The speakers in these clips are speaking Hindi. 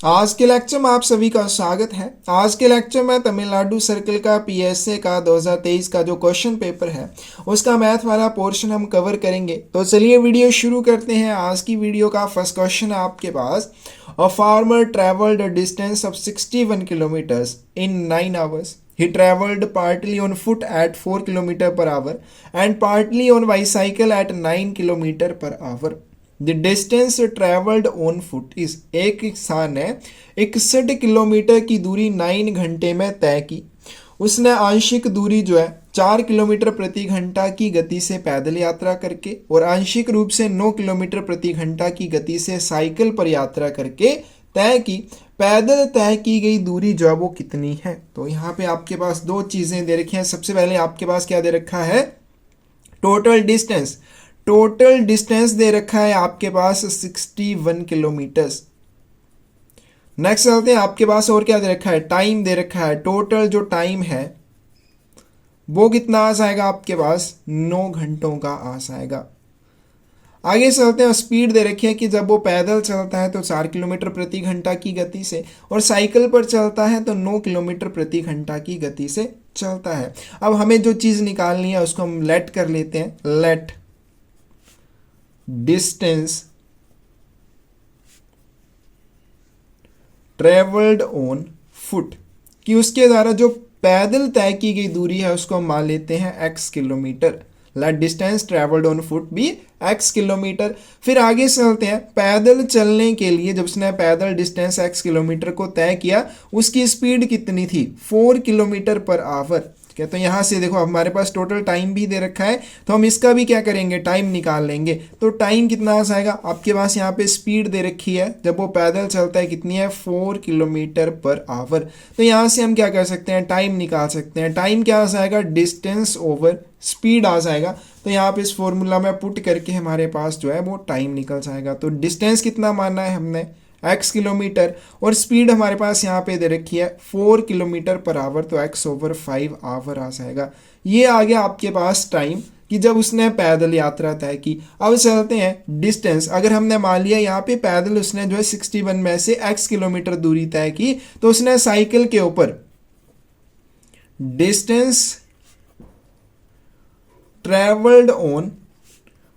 आज के लेक्चर में आप सभी का स्वागत है। आज के लेक्चर में तमिलनाडु सर्कल का पीएसए का 2023 का जो क्वेश्चन पेपर है उसका मैथ वाला पोर्शन हम कवर करेंगे। तो चलिए वीडियो शुरू करते हैं। आज की वीडियो का फर्स्ट क्वेश्चन है आपके पास। A farmer travelled a distance of 61 kilometres in 9 hours. He traveled partly on foot at 4 km per hour and partly on bicycle at 9 km per hour. The distance travelled on foot is, एक इंसान ने 61 किलोमीटर की दूरी 9 घंटे में तय की। उसने आंशिक दूरी जो है 4 किलोमीटर प्रति घंटा की गति से पैदल यात्रा करके और आंशिक रूप से 9 किलोमीटर प्रति घंटा की गति से साइकिल पर यात्रा करके तय की। पैदल तय की गई दूरी जो है वो कितनी है? तो यहाँ पे आपके पास दो चीजें दे रखी हैं। सबसे पहले आपके पास क्या दे रखा है? Total distance. टोटल डिस्टेंस दे रखा है आपके पास 61 किलोमीटर्स। नेक्स्ट चलते हैं, आपके पास और क्या दे रखा है? टाइम दे रखा है। टोटल जो टाइम है वो कितना आ जाएगा आपके पास? 9 घंटों का आ जाएगा। आगे चलते हैं, स्पीड दे रखी है कि जब वो पैदल चलता है तो 4 किलोमीटर प्रति घंटा की गति से और साइकिल पर चलता है तो 9 किलोमीटर प्रति घंटा की गति से चलता है। अब हमें जो चीज निकालनी है उसको हम लेट कर लेते हैं। Let distance travelled on foot, कि उसके द्वारा जो पैदल तय की गई दूरी है उसको हम मान लेते हैं x kilometre. Let distance travelled on foot be x kilometre. फिर आगे चलते हैं, पैदल चलने के लिए जब उसने पैदल डिस्टेंस x किलोमीटर को तय किया उसकी स्पीड कितनी थी? 4 किलोमीटर पर आवर। तो यहाँ से देखो हमारे पास टोटल टाइम भी दे रखा है तो हम इसका भी क्या करेंगे? टाइम निकाल लेंगे। तो टाइम कितना आ जाएगा आपके पास? यहाँ पे स्पीड दे रखी है जब वो पैदल चलता है कितनी है? 4 किलोमीटर पर आवर। तो यहाँ से हम क्या कर सकते हैं? टाइम निकाल सकते हैं। टाइम क्या आ जाएगा? डिस्टेंस ओवर स्पीड आ जाएगा। तो यहाँ पे इस फॉर्मूला में पुट करके हमारे पास जो है वो टाइम निकल जाएगा। तो डिस्टेंस कितना मानना है हमने? x किलोमीटर, और स्पीड हमारे पास यहाँ पे दे रखी है 4 किलोमीटर पर आवर, तो x ओवर 5 आवर आ जाएगा। ये आ गया आपके पास टाइम कि जब उसने पैदल यात्रा तय की। अब चलते हैं डिस्टेंस। अगर हमने मान लिया यहाँ पे पैदल उसने जो है 61 में से x किलोमीटर दूरी तय की तो उसने साइकिल के ऊपर distance travelled on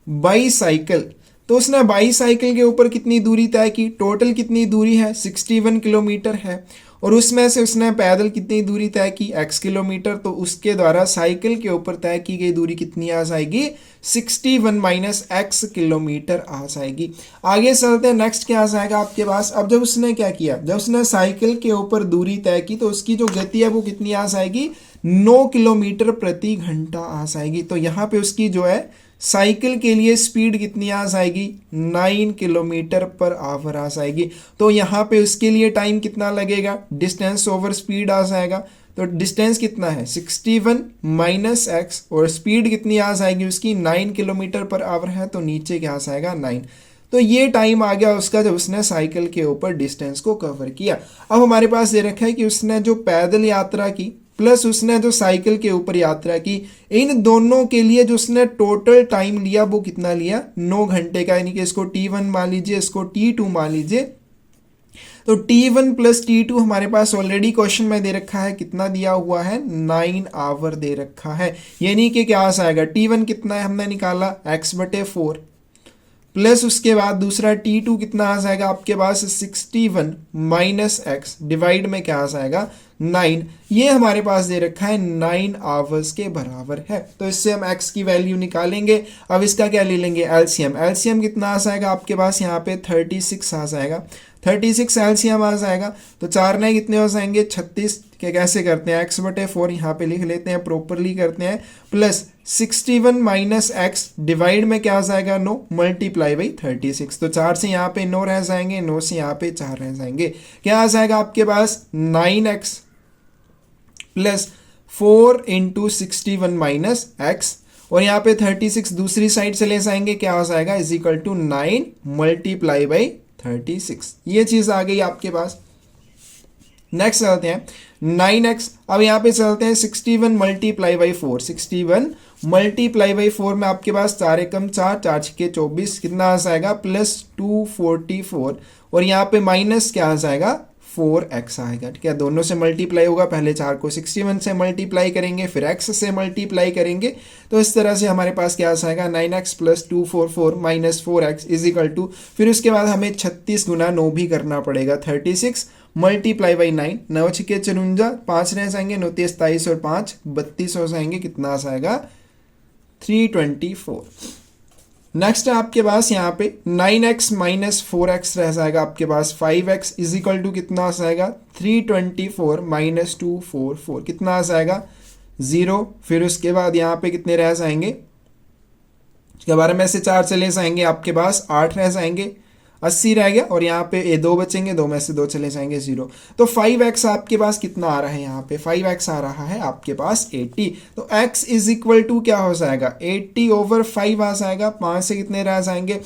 by cycle, तो उसने बाईसाइकिल के ऊपर कितनी दूरी तय की? टोटल कितनी दूरी है? 61 किलोमीटर है, और उसमें से उसने पैदल कितनी दूरी तय की? x kilometre. तो उसके द्वारा साइकिल के ऊपर तय की गई दूरी कितनी आ जाएगी? 61 माइनस x किलोमीटर आ जाएगी। आगे चलते हैं, नेक्स्ट क्या आ जाएगा आपके पास? अब जब उसने क्या किया? जब उसने साइकिल के ऊपर दूरी तय की तो उसकी जो गति है वो कितनी आ जाएगी? 9 किलोमीटर प्रति घंटा आ जाएगी। तो यहाँ पे उसकी जो है साइकिल के लिए स्पीड कितनी आ जाएगी? 9 किलोमीटर पर आवर आ जाएगी। तो यहाँ पे उसके लिए टाइम कितना लगेगा? डिस्टेंस ओवर स्पीड आ जाएगा। तो डिस्टेंस कितना है? 61 माइनस x, और स्पीड कितनी आ जाएगी उसकी? 9 किलोमीटर पर आवर है, तो नीचे क्या आ जाएगा? 9। तो ये टाइम आ गया उसका जब उसने साइकिल के ऊपर डिस्टेंस को कवर किया। अब हमारे पास दे रखा है कि उसने जो पैदल यात्रा की प्लस उसने जो साइकिल के ऊपर यात्रा की, इन दोनों के लिए जो उसने टोटल टाइम लिया वो कितना लिया? 9 घंटे का। यानी कि इसको T1 मान लीजिए, इसको T2 मान लीजिए। तो T1 प्लस T2 हमारे पास ऑलरेडी क्वेश्चन में दे रखा है, कितना दिया हुआ है? 9 आवर दे रखा है। यानी कि क्या आ जाएगा? T1 कितना है हमने निकाला? x/4 प्लस उसके बाद दूसरा T2 कितना आ जाएगा आपके पास? 61 माइनस x डिवाइड में क्या आ जाएगा? 9। ये हमारे पास दे रखा है 9 आवर्स के बराबर है। तो इससे हम x की वैल्यू निकालेंगे। अब इसका क्या ले लेंगे? एलसीएम। एलसीएम कितना आ जाएगा आपके पास? यहाँ पे 36 आ जाएगा। 36 एलसीएम आ जाएगा। तो 4 नए कितने हो जाएंगे? 36 के। कैसे करते हैं? x/4 यहाँ पे लिख लेते हैं, प्रॉपरली करते हैं। प्लस 61 माइनस x डिवाइड में क्या आ जाएगा? 9 मल्टीप्लाई बाई 36। तो 4 से यहाँ पे 9 रह जाएंगे, 9 से यहाँ पे 4 रह जाएंगे। क्या आ जाएगा आपके पास? 9x plus 4 into 61 minus x, और यहाँ पे 36 दूसरी साइड से ले जाएंगे, क्या हो जाएगा? Is equal to 9 multiply by 36। ये चीज आ गई आपके पास। नेक्स्ट चलते हैं 9x। अब यहाँ पे चलते हैं 61 मल्टीप्लाई बाई 4। 61 मल्टीप्लाई बाई 4 में आपके पास 4 एकम 4, 4 छक्के 24, कितना आ जाएगा प्लस 244, और यहाँ पे माइनस क्या आ जाएगा 4x आएगा। ठीक है, दोनों से मल्टीप्लाई होगा, पहले 4 को 61 से मल्टीप्लाई करेंगे, फिर x से मल्टीप्लाई करेंगे, तो इस तरह से हमारे पास क्या आ जाएगा 9x plus 244 minus 4x is equal to, फिर उसके बाद हमें 36 गुना 9 भी करना पड़ेगा, 36 मल्टीप्लाई बाई 9, 9 छक्के 54, 5 रह जाएंगे, 9 तेईस 27 और 5 32 हो जाएंगे, कितना आ जाएगा 324। नेक्स्ट है आपके पास यहाँ पे 9x माइनस 4x रह जाएगा आपके पास 5x इज इक्वल टू कितना आ जाएगा 324 माइनस 244, कितना आ जाएगा 0, फिर उसके बाद यहाँ पे कितने रह जाएंगे, 12 में से 4 चले जाएंगे आपके पास 8 रह जाएंगे, 80 रह गया, और यहाँ पे ये 2 बचेंगे, 2 में से 2 चले जाएंगे 0, तो 5x आपके पास कितना आ रहा है, यहाँ पे 5x आ रहा है आपके पास 80, तो x इज इक्वल टू क्या हो जाएगा 80 ओवर 5 आ जाएगा, 5 से कितने रह जाएंगे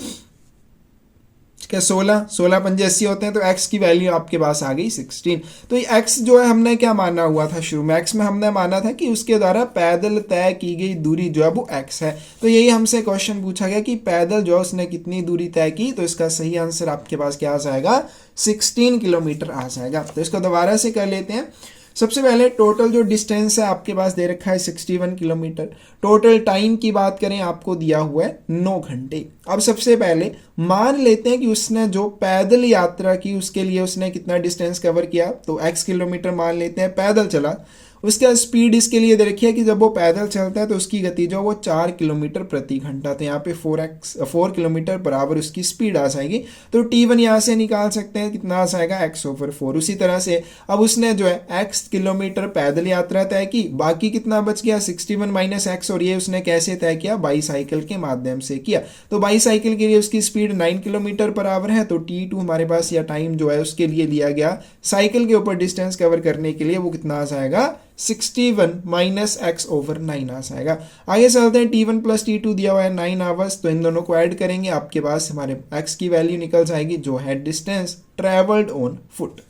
क्या 16, 16 पंजे 80 होते हैं, तो x की वैल्यू आपके पास आ गई 16। तो ये x जो है हमने क्या माना हुआ था शुरू में, x में हमने माना था कि उसके द्वारा पैदल तय की गई दूरी जो है वो x है, तो यही हमसे क्वेश्चन पूछा गया कि पैदल जो है उसने कितनी दूरी तय की, तो इसका सही आंसर आपके पास क्या आ जाएगा 16 किलोमीटर आ जाएगा। तो इसको दोबारा से कर लेते हैं। सबसे पहले टोटल जो डिस्टेंस है आपके पास दे रखा है 61 किलोमीटर, टोटल टाइम की बात करें आपको दिया हुआ है 9 घंटे। अब सबसे पहले मान लेते हैं कि उसने जो पैदल यात्रा की उसके लिए उसने कितना डिस्टेंस कवर किया, तो x किलोमीटर मान लेते हैं, पैदल चला, उसका स्पीड इसके लिए दे रखी है कि जब वो पैदल चलता है तो उसकी गति जो वो 4 किलोमीटर प्रति घंटा, तो यहाँ पे 4 किलोमीटर बराबर उसकी स्पीड आ जाएगी, तो t1 यहाँ से निकाल सकते हैं, कितना आ जाएगा x ओवर 4। उसी तरह से अब उसने जो है x किलोमीटर पैदल यात्रा तय की, बाकी कितना बच गया 61 माइनस x, और ये उसने कैसे तय किया बाईसाइकिल के माध्यम से किया, तो बाईसाइकिल के लिए उसकी स्पीड 9 किलोमीटर बराबर है, तो t2 हमारे पास या टाइम जो है उसके लिए लिया गया साइकिल के ऊपर डिस्टेंस कवर करने के लिए, वो कितना आ जाएगा 61 माइनस x ओवर 9 आ जाएगा। आगे चलते हैं, t1 प्लस t2 दिया हुआ है 9 आवर्स, तो इन दोनों को ऐड करेंगे, आपके पास हमारे x की वैल्यू निकल जाएगी जो है distance travelled on foot.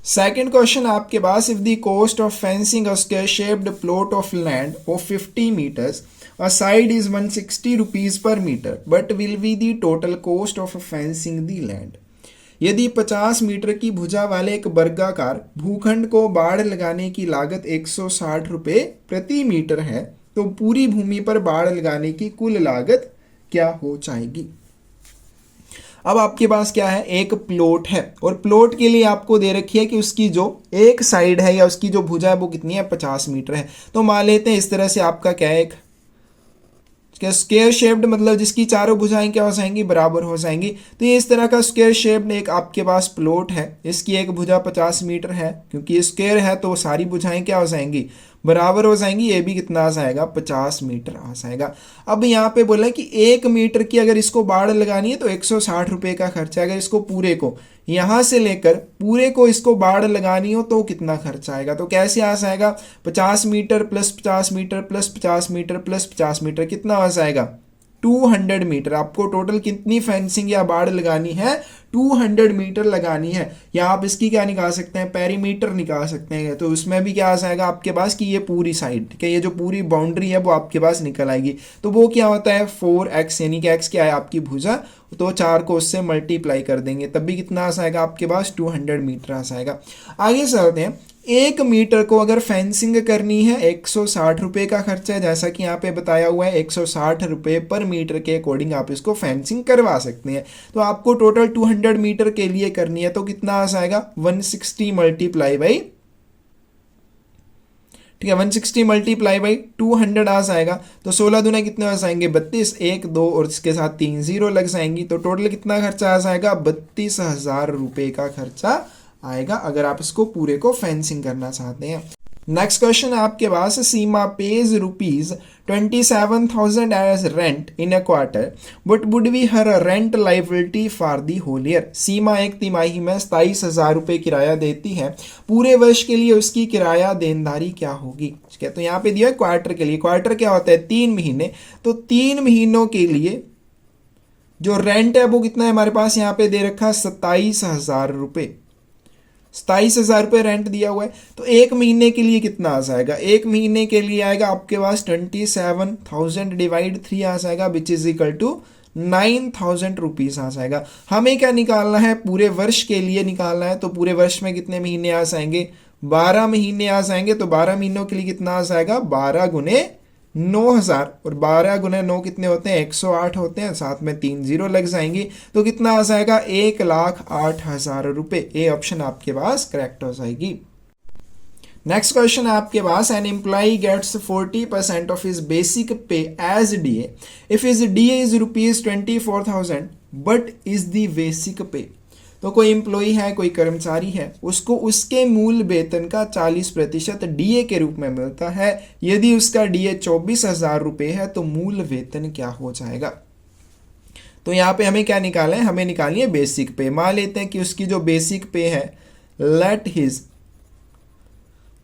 Second question आपके पास, if the cost of fencing a square shaped plot of land of 50 metres a side is 160 rupees per meter but will be the total cost of fencing the land। यदि 50 मीटर की भुजा वाले एक वर्गाकार भूखंड को बाड़ लगाने की लागत 160 रुपये प्रति मीटर है, तो पूरी भूमि पर बाड़ लगाने की कुल लागत क्या हो जाएगी। अब आपके पास क्या है, एक प्लॉट है, और प्लॉट के लिए आपको दे रखी है कि उसकी जो एक साइड है या उसकी जो भुजा है वो कितनी है 50 मीटर है। तो मान लेते हैं इस तरह से आपका क्या है, एक स्क्वायर शेप्ड, मतलब जिसकी चारों भुजाएं क्या हो जाएंगी बराबर हो जाएंगी। तो ये इस तरह का स्क्वायर शेप्ड एक आपके पास प्लॉट है, इसकी एक भुजा 50 मीटर है, क्योंकि ये स्क्वायर है तो सारी भुजाएं क्या हो जाएंगी बराबर हो जाएंगी, ये भी कितना आ जाएगा 50 मीटर आ जाएगा। अब यहाँ पे बोला कि 1 मीटर की अगर इसको बाड़ लगानी है तो 160 रुपये का खर्चा, अगर इसको पूरे को यहाँ से लेकर पूरे को इसको बाड़ लगानी हो तो कितना खर्चा आएगा। तो कैसे आ जाएगा 50 metre plus 50 metre plus 50 metre plus 50 metre, कितना आ जाएगा 200 मीटर। आपको टोटल कितनी फेंसिंग या बाड़ लगानी है 200 मीटर लगानी है, या आप इसकी क्या निकाल सकते हैं पेरीमीटर निकाल सकते हैं। तो उसमें भी क्या आ जाएगा आपके पास कि ये पूरी साइड, ठीक है, ये जो पूरी बाउंड्री है वो आपके पास निकल आएगी। तो वो क्या होता है 4x, यानी कि x क्या है आपकी भुजा, तो 4 को उससे मल्टीप्लाई कर देंगे, तब भी कितना आ जाएगा आपके पास 200 मीटर आ जाएगा। आगे चलते हैं, 1 मीटर को अगर फेंसिंग करनी है 160 रुपये का खर्चा है, जैसा कि यहाँ पे बताया हुआ है 160 रुपये पर मीटर के अकॉर्डिंग आप इसको फेंसिंग करवा सकते हैं। तो आपको टोटल 200 मीटर के लिए करनी है, तो कितना आ जाएगा 160 मल्टीप्लाई बाई, ठीक है 160 मल्टीप्लाई बाई 200 आ जाएगा। तो 16 दूना कितने हो जाएंगे 32, 1 2 और इसके साथ 3 0 लग जाएंगी, तो टोटल कितना खर्चा आ जाएगा 32,000 रुपये का खर्चा आएगा, अगर आप इसको पूरे को फेंसिंग करना चाहते हैं। नेक्स्ट क्वेश्चन आपके पास, Seema pays ₹27,000 as rent in a quarter but would be her rent liability for the whole year. Seema एक तिमाही में 27,000 रुपये किराया देती है, पूरे वर्ष के लिए उसकी किराया देनदारी क्या होगी। ठीक है, तो यहाँ पे दिया है क्वार्टर के लिए, क्वार्टर क्या होता है 3 महीने, तो 3 महीनों के लिए जो रेंट है वो कितना है हमारे पास यहाँ पे दे रखा है 27,000 रुपये। 27,000 रुपये रेंट दिया हुआ है। तो एक महीने के लिए कितना आ जाएगा, एक महीने के लिए आएगा आपके पास 27,000 डिवाइड 3 आ जाएगा, which is equal to 9,000 rupees आ जाएगा। हमें क्या निकालना है, पूरे वर्ष के लिए निकालना है। तो पूरे वर्ष में कितने महीने आ जाएंगे, 12 महीने आ जाएंगे। तो 12 महीनों के लिए कितना आ जाएगा, 12 गुने 9,000, और 12 गुने 9 कितने होते हैं, 108 होते हैं, साथ में 3 जीरो लग जाएंगे। तो कितना आ जाएगा, 1,08,000 रुपये। ए ऑप्शन आपके पास करेक्ट हो जाएगी। नेक्स्ट क्वेश्चन है आपके पास, an employee gets 40% of his basic pay as DA if his DA is ₹24,000 but is the basic pay. तो कोई एम्प्लॉई है, कोई कर्मचारी है, उसको उसके मूल वेतन का 40% डीए के रूप में मिलता है। यदि उसका डीए 24,000 रुपये है तो मूल वेतन क्या हो जाएगा। तो यहाँ पे हमें क्या निकालना है, हमें निकालनी है बेसिक पे। मान लेते हैं कि उसकी जो बेसिक पे है, लेट हिज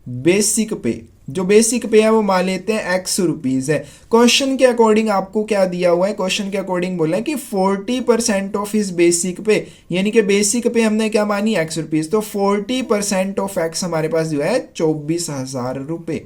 बेसिक पे, जो बेसिक पे है वो मान लेते हैं X रुपीज है। क्वेश्चन के अकॉर्डिंग आपको क्या दिया हुआ है, क्वेश्चन के अकॉर्डिंग बोला है कि 40% ऑफ इस बेसिक पे, यानी कि बेसिक पे हमने क्या मानी, X रुपीज। तो 40% ऑफ X हमारे पास जो है 24,000 रुपये।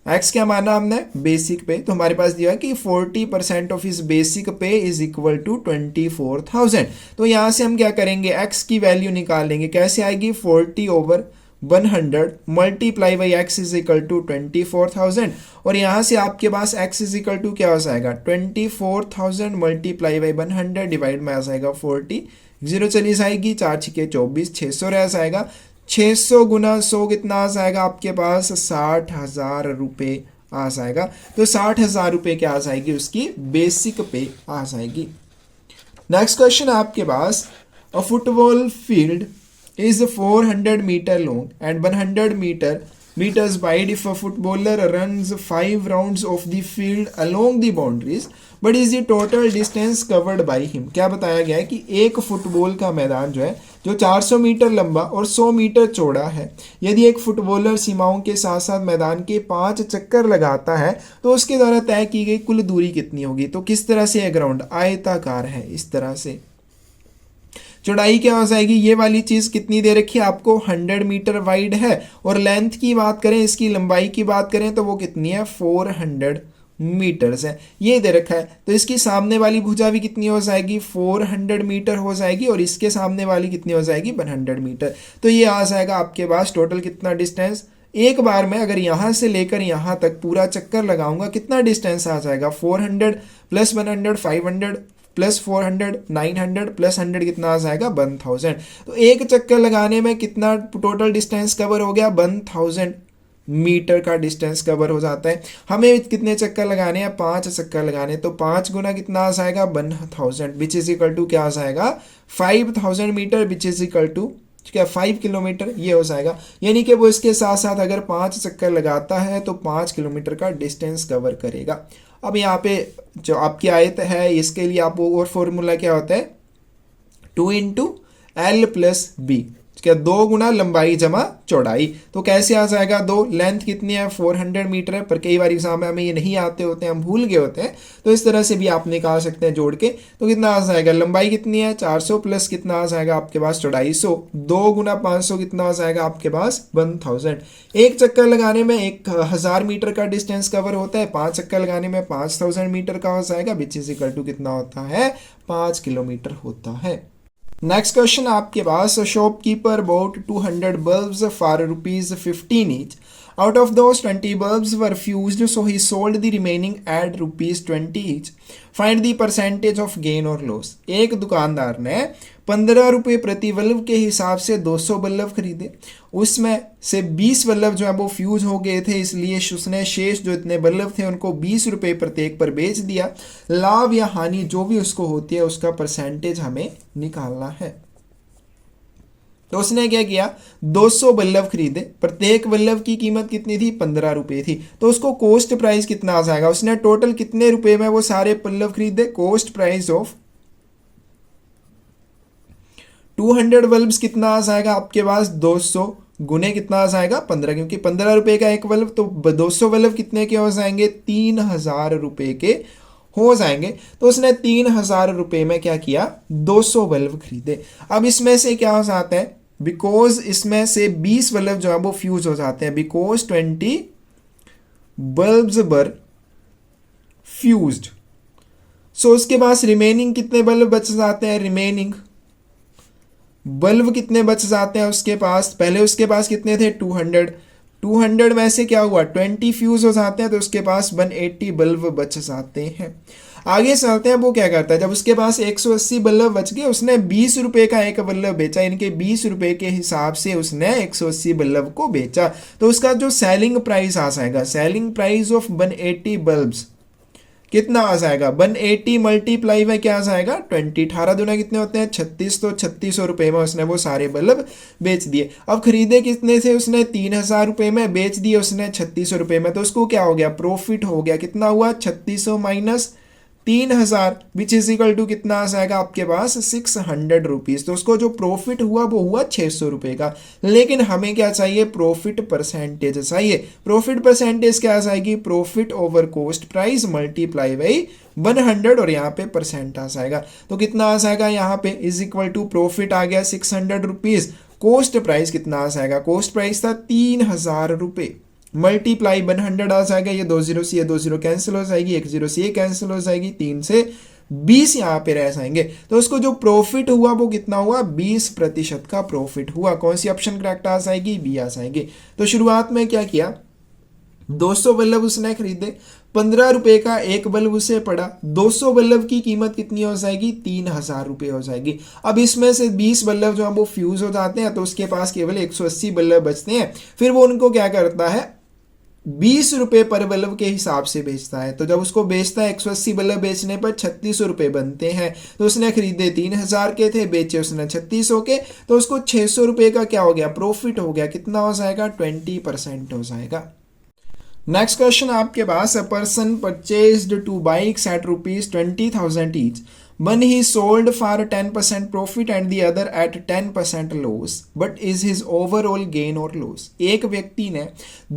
X क्या माना हमने, बेसिक पे। तो हमारे पास दिया है कि 40% ऑफ इस बेसिक पे इज इक्वल टू 24,000। तो यहां से हम क्या करेंगे, X की वैल्यू निकाल लेंगे। कैसे आएगी, 40/100 multiply by X is equal to 24,000, और यहाँ से आपके पास X इज इक्वल टू क्या हो जाएगा, 24,000 मल्टीप्लाई बाई 100 डिवाइड में आ जाएगा 40, जीरो चली जाएगी, 4 छिके 24, 600 रह जाएगा। 600 गुना 100 कितना आ जाएगा आपके पास, 60,000 रुपये आ जाएगा। तो 60,000 रुपये क्या आ जाएगी, उसकी बेसिक पे आ जाएगी। नेक्स्ट क्वेश्चन आपके पास, a football field is 400 meter long and 100 meters wide if a footballer runs 5 rounds of the field along the boundaries but is the total distance covered by him। क्या बताया गया है कि एक फुटबॉल का मैदान जो है, जो 400 मीटर लंबा और 100 मीटर चौड़ा है, यदि एक फुटबॉलर सीमाओं के साथ साथ मैदान के 5 चक्कर लगाता है तो उसके द्वारा तय की गई कुल दूरी कितनी होगी। तो किस तरह से यह ग्राउंड आयताकार है, इस तरह से चौड़ाई क्या हो जाएगी, ये वाली चीज कितनी दे रखी है आपको, 100 मीटर वाइड है, और लेंथ की बात करें, इसकी लंबाई की बात करें तो वो कितनी है, 400 मीटर्स है, ये दे रखा है। तो इसकी सामने वाली भुजा भी कितनी हो जाएगी, 400 मीटर हो जाएगी, और इसके सामने वाली कितनी हो जाएगी, 100 मीटर। तो ये आ जाएगा आपके पास टोटल कितना डिस्टेंस। एक बार में अगर यहाँ से लेकर यहाँ तक पूरा चक्कर लगाऊंगा, कितना डिस्टेंस आ जाएगा, 400 प्लस 100 500 प्लस 400 900 प्लस 100 कितना आ जाएगा, 1000। तो एक चक्कर लगाने में कितना टोटल डिस्टेंस कवर हो गया, 1000 मीटर का डिस्टेंस कवर हो जाता है। हमें कितने चक्कर लगाने हैं, 5 चक्कर लगाने। तो 5 गुना कितना आ जाएगा, 1000, विच इज इक्वल टू क्या आ जाएगा, 5000 metre, which is equal to क्या, 5 किलोमीटर, ये हो जाएगा। यानी कि वो इसके साथ साथ अगर 5 चक्कर लगाता है तो 5 किलोमीटर का डिस्टेंस कवर करेगा। अब यहाँ पे जो आपकी आयत है, इसके लिए आप और फॉर्मूला क्या होता है, 2 × L + B, क्या, 2 गुना लंबाई जमा चौड़ाई। तो कैसे आ जाएगा, 2, लेंथ कितनी है, 400 मीटर है, पर कई बार एग्जाम में हमें ये नहीं आते होते हैं, हम भूल गए होते हैं, तो इस तरह से भी आप निकाल सकते हैं जोड़ के। तो कितना आ जाएगा, लंबाई कितनी है 400 प्लस कितना आ जाएगा आपके पास 250, 2 गुना 500 कितना आ जाएगा आपके पास 1000। एक चक्कर लगाने में 1000 मीटर का डिस्टेंस कवर होता है, 5 चक्कर लगाने में 5000 मीटर का हो जाएगा, विच इज इक्वल टू कितना होता है, 5 किलोमीटर होता है। नेक्स्ट क्वेश्चन आपके पास, shopkeeper bought 200 bulbs for ₹15 each. Out of those 20 bulbs were fused, so he sold the remaining at ₹20 each. Find the percentage of gain or loss. एक दुकानदार ने 15 रुपये प्रति बल्ब के हिसाब से 200 बल्ब खरीदे, उसमें से 20 बल्ब जो है वो फ्यूज हो गए थे, इसलिए उसने शेष जो इतने बल्ब थे उनको 20 रुपये प्रत्येक पर बेच दिया। लाभ या हानि जो भी उसको होती है उसका परसेंटेज हमें निकालना है। तो उसने क्या किया, 200 बल्ब खरीदे, प्रत्येक बल्ब की कीमत कितनी थी, 15 रुपये थी। तो उसको कॉस्ट प्राइस कितना आ जाएगा, उसने टोटल कितने रुपए में वो सारे बल्ब खरीदे, कॉस्ट प्राइस ऑफ 200 बल्ब्स कितना आ जाएगा आपके पास, 200 गुने कितना आ जाएगा 15, क्योंकि 15 रुपए का एक बल्ब, तो 200 बल्ब कितने के हो जाएंगे, 3000 रुपए के हो जाएंगे। तो उसने 3000 रुपए में क्या किया, 200 बल्ब खरीदे। अब इसमें से क्या हो जाता है, बिकॉज इसमें से 20 बल्ब जो है वो फ्यूज हो जाते हैं, बिकॉज 20 बल्ब्स वर फ्यूज्ड। सो उसके पास रिमेनिंग कितने बल्ब बच जाते हैं, रिमेनिंग बल्ब कितने बच जाते हैं उसके पास, पहले उसके पास कितने थे 200, 200 में से क्या हुआ 20 फ्यूज हो जाते हैं तो उसके पास 180 बल्ब बच जाते हैं। आगे चलते हैं, वो क्या करता है, जब उसके पास 180 बल्ब बच गए उसने 20 रुपए का एक बल्ब बेचा, इनके 20 रुपए के हिसाब से उसने 180 बल्ब को बेचा। तो उसका जो सेलिंग प्राइस आ जाएगा, सेलिंग प्राइस ऑफ 180 बल्ब्स कितना आ जाएगा, 180 मल्टीप्लाई में क्या आ जाएगा 20, 18 दुना कितने होते हैं 36, तो 3600 रुपये में उसने वो सारे बल्ब बेच दिए। अब खरीदे कितने से उसने 3000 रुपये में, बेच दिए उसने 3600 रुपये में, तो उसको क्या हो गया प्रॉफिट हो गया, कितना हुआ 3600 minus 3000 which is equal to कितना आ जाएगा आपके पास 600 रुपीज। तो उसको जो प्रॉफिट हुआ वो हुआ 600 रुपये का। लेकिन हमें क्या चाहिए, प्रॉफिट परसेंटेज चाहिए। प्रॉफिट परसेंटेज क्या आ जाएगी, profit over cost price multiply by 100 और यहाँ पे परसेंट आ जाएगा। तो कितना आ जाएगा यहाँ पे इज इक्वल टू प्रॉफिट आ गया 600 रुपीज, कॉस्ट प्राइस कितना आ जाएगा, कॉस्ट प्राइस था 3000 रुपये, मल्टीप्लाई 100 आ जाएगा, ये 20 से ये 20 कैंसिल हो जाएगी, 10 से ये कैंसिल हो जाएगी, 3 से 20 यहाँ पे रह जाएंगे। तो उसको जो प्रॉफिट हुआ वो कितना हुआ 20% का प्रॉफिट हुआ। कौन सी ऑप्शन करेक्ट आ जाएगी, बी आ जाएगी। तो शुरुआत में क्या किया, 200 बल्ब उसने खरीदे, 15 रुपए का एक बल्ब उसे पड़ा, 200 बल्ब की कीमत कितनी हो जाएगी 3000 रुपये हो जाएगी। अब इसमें से 20 बल्ब जो है वो फ्यूज हो जाते हैं तो उसके पास केवल 180 बल्ब बचते हैं। फिर वो उनको क्या करता है 20 रुपये पर बल्ब के हिसाब से बेचता है। तो जब उसको बेचता है 180 बल्ब बेचने पर 3600 रुपये बनते हैं। तो उसने खरीदे 3000 के थे, बेचे उसने 3600 के, तो उसको 600 रुपये का क्या हो गया प्रॉफिट हो गया। कितना हो जाएगा 20% हो जाएगा। नेक्स्ट क्वेश्चन आपके पास, a person purchased 2 bikes at ₹20,000 each, one he sold for 10% profit and the other at 10% loss, but is his overall gain or loss। एक व्यक्ति ने